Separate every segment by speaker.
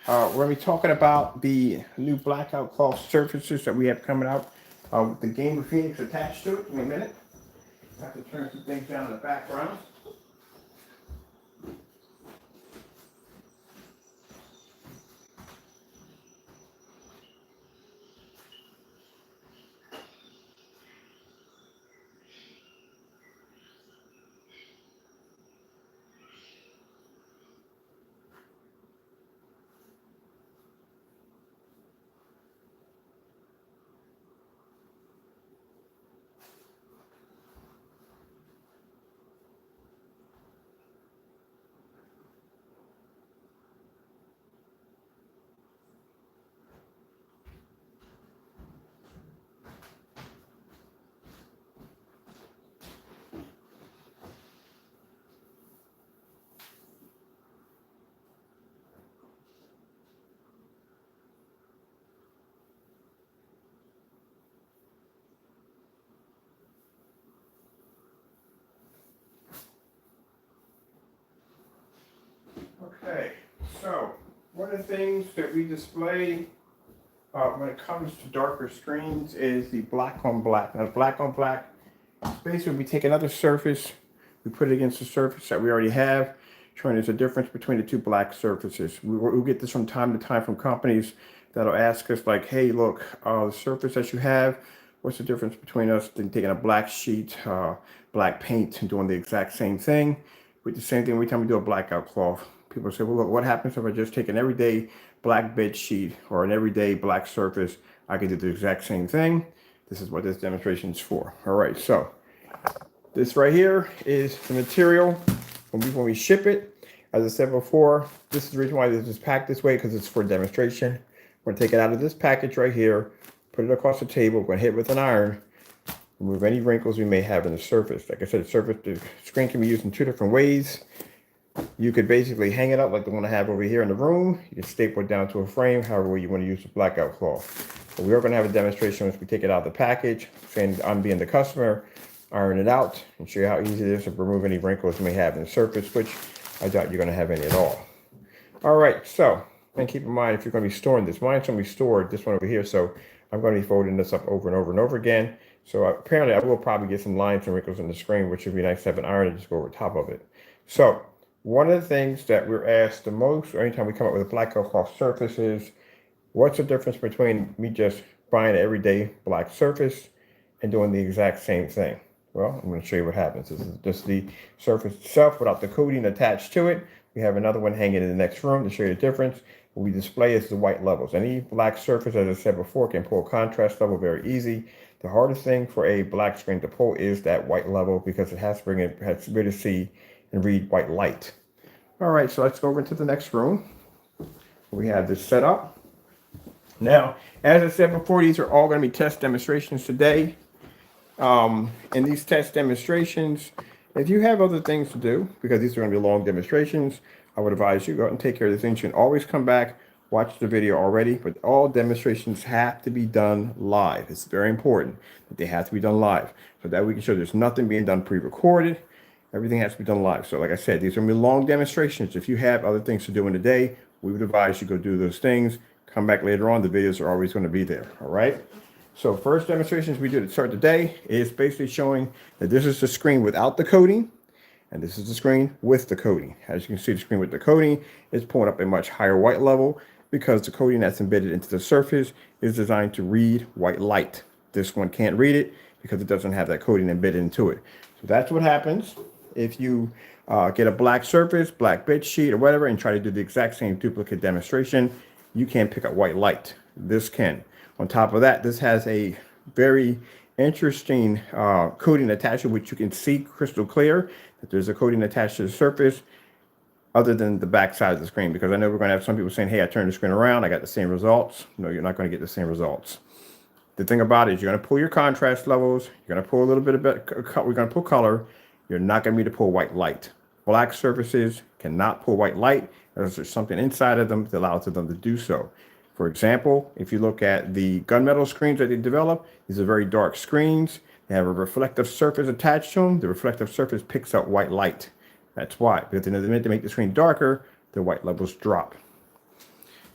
Speaker 1: We're going to be talking about the new blackout cloth surfaces that we have coming out with the ADV Phoenix attached to it. Give me a minute. I have to turn some things down in the background. Okay, so one of the things that we display when it comes to darker screens is the black on black. Now, black on black, basically we take another surface, we put it against the surface that we already have, showing there's a difference between the two black surfaces. We'll get this from time to time from companies that'll ask us like, hey, look, the surface that you have, what's the difference between us than taking a black sheet, black paint, and doing the exact same thing? We do the same thing every time we do a blackout cloth. People say, well, look, what happens if I just take an everyday black bed sheet or an everyday black surface? I can do the exact same thing. This is what this demonstration is for. All right, so this right here is the material when we ship it. As I said before, this is the reason why this is packed this way, because it's for demonstration. We're gonna take it out of this package right here, put it across the table, we're gonna hit it with an iron, remove any wrinkles we may have in the surface. Like I said, the screen can be used in two different ways. You could basically hang it up like the one I have over here in the room. You can staple it down to a frame, however way you want to use the blackout cloth. But we are going to have a demonstration once we take it out of the package, saying I'm being the customer, iron it out, and show you how easy it is to remove any wrinkles you may have in the surface, which I doubt you're going to have any at all. All right, so, and keep in mind, if you're going to be storing this, mine's going to be stored, this one over here, so I'm going to be folding this up over and over and over again. So apparently I will probably get some lines and wrinkles in the screen, which would be nice to have an iron and just go over top of it. So one of the things that we're asked the most, or anytime we come up with a blackout cloth surface, is what's the difference between me just buying an everyday black surface and doing the exact same thing? Well, I'm going to show you what happens. This is just the surface itself without the coating attached to it. We have another one hanging in the next room to show you the difference. What we display is the white levels. Any black surface, as I said before, can pull contrast level very easy. The hardest thing for a black screen to pull is that white level, because it has to be able to see and read white light. All right, so let's go over to the next room. We have this set up. Now, as I said before, these are all going to be test demonstrations today. In these test demonstrations, if you have other things to do, because these are going to be long demonstrations, I would advise you go out and take care of the things. You can always come back, watch the video already, but all demonstrations have to be done live. It's very important that they have to be done live, so that we can show there's nothing being done pre-recorded. Everything has to be done live. So like I said, these are going to be long demonstrations. If you have other things to do in the day, we would advise you go do those things. Come back later on. The videos are always going to be there. All right. So first demonstrations we do to start the day is basically showing that this is the screen without the coating, and this is the screen with the coating. As you can see, the screen with the coating is pulling up a much higher white level because the coating that's embedded into the surface is designed to read white light. This one can't read it because it doesn't have that coating embedded into it. So that's what happens if you get a black surface, black bed sheet or whatever, and try to do the exact same duplicate demonstration. You can't pick up white light. This can. On top of that, this has a very interesting coating attached, which you can see crystal clear that there's a coating attached to the surface other than the back side of the screen, because I know we're going to have some people saying, hey, I turned the screen around, I got the same results. No, you're not going to get the same results. The thing about it is you're going to pull your contrast levels, you're going to pull a little bit of we're going to pull color. You're not going to be able to pull white light. Black surfaces cannot pull white light unless there's something inside of them that allows them to do so. For example, if you look at the gunmetal screens that they develop, these are very dark screens. They have a reflective surface attached to them. The reflective surface picks up white light. That's why, because the minute they make the screen darker, the white levels drop.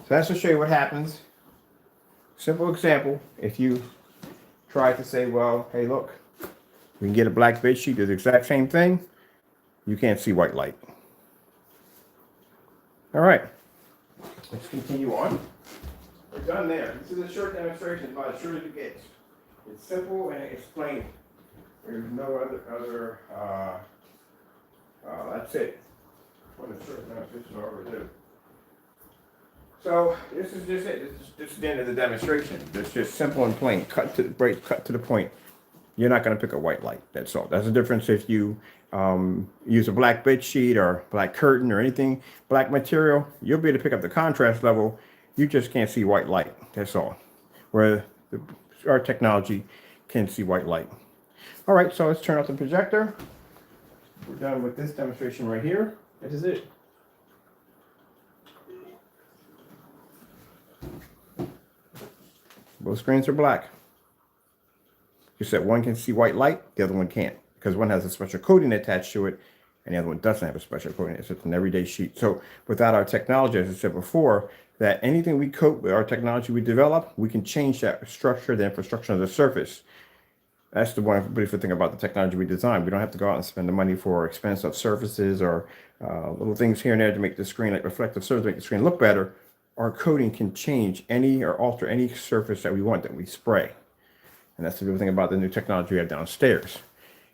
Speaker 1: So that's to show you what happens. Simple example. If you try to say, well, hey, look, we can get a black bed sheet, do the exact same thing. You can't see white light. All right, let's continue on. We're done there. This is a short demonstration, about as short as it gets. It's simple and it's plain. There's no other that's it. What a short demonstration over do. So this is just it. This is the end of the demonstration. It's just simple and plain. Cut to the point. You're not going to pick a white light. That's all. That's the difference if you use a black bed sheet or black curtain or anything black material. You'll be able to pick up the contrast level. You just can't see white light. That's all. Where our technology can see white light. All right, so let's turn off the projector. We're done with this demonstration right here. This is it. Both screens are black. Except one can see white light, the other one can't, because one has a special coating attached to it, and the other one doesn't have a special coating. It's just an everyday sheet. So without our technology, as I said before, that anything we coat with our technology we develop, we can change that structure, the infrastructure of the surface. That's the one beautiful thing about the technology we design. We don't have to go out and spend the money for expensive surfaces or little things here and there to make the screen, like reflective surface, make the screen look better. Our coating can change any or alter any surface that we want that we spray. And that's the beautiful thing about the new technology we have downstairs.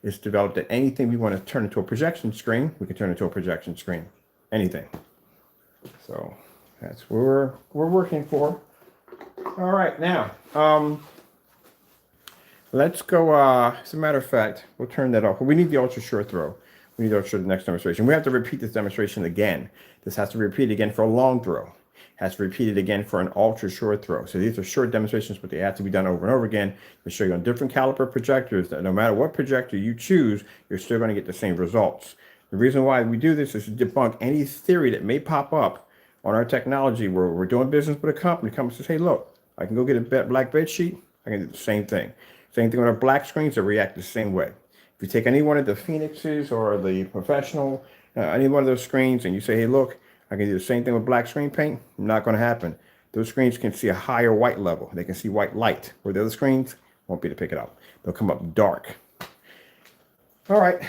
Speaker 1: It's developed that anything we want to turn into a projection screen, we can turn into a projection screen. Anything. So that's what we're working for. All right, now let's go. As a matter of fact, we'll turn that off. We need the ultra short throw. We need to show the next demonstration. We have to repeat this demonstration again. This has to be repeated again for a long throw. Has to repeat it again for an ultra short throw. So these are short demonstrations, but they have to be done over and over again to show you on different caliper projectors that no matter what projector you choose, you're still going to get the same results. The reason why we do this is to debunk any theory that may pop up on our technology where we're doing business with a company comes and says, hey, look, I can go get a black bed sheet. I can do the same thing. Same thing with our black screens that react the same way. If you take any one of the Phoenixes or the Professional, any one of those screens and you say, hey, look, I can do the same thing with black screen paint. Not going to happen. Those screens can see a higher white level. They can see white light, where the other screens won't be able to pick it up. They'll come up dark. All right,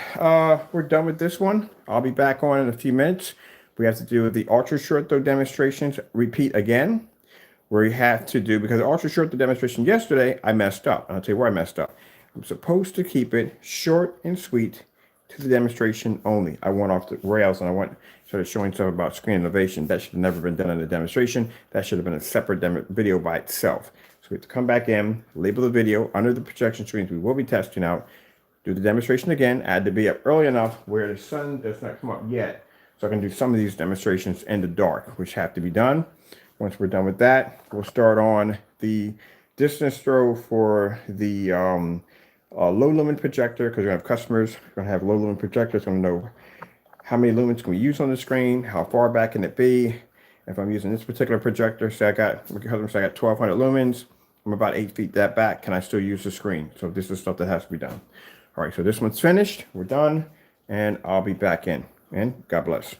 Speaker 1: we're done with this one. I'll be back on in a few minutes. We have to do the ultra short throw demonstrations. Repeat again. Where you have to do, because the ultra short throw demonstration yesterday, I messed up. I'll tell you where I messed up. I'm supposed to keep it short and sweet to the demonstration only. I went off the rails and I started showing stuff about screen innovation. That should have never been done in a demonstration. That should have been a separate video by itself. So we have to come back in, label the video under the projection screens we will be testing out, do the demonstration again. I had to be up early enough where the sun does not come up yet. So I can do some of these demonstrations in the dark, which have to be done. Once we're done with that, we'll start on the distance throw for the low lumen projector, because we're going to have customers, we're going to have low lumen projectors, going to know how many lumens can we use on the screen, how far back can it be. If I'm using this particular projector, say I got 1,200 lumens, I'm about 8 feet that back, can I still use the screen? So this is stuff that has to be done. All right, so this one's finished, we're done, and I'll be back in, and God bless.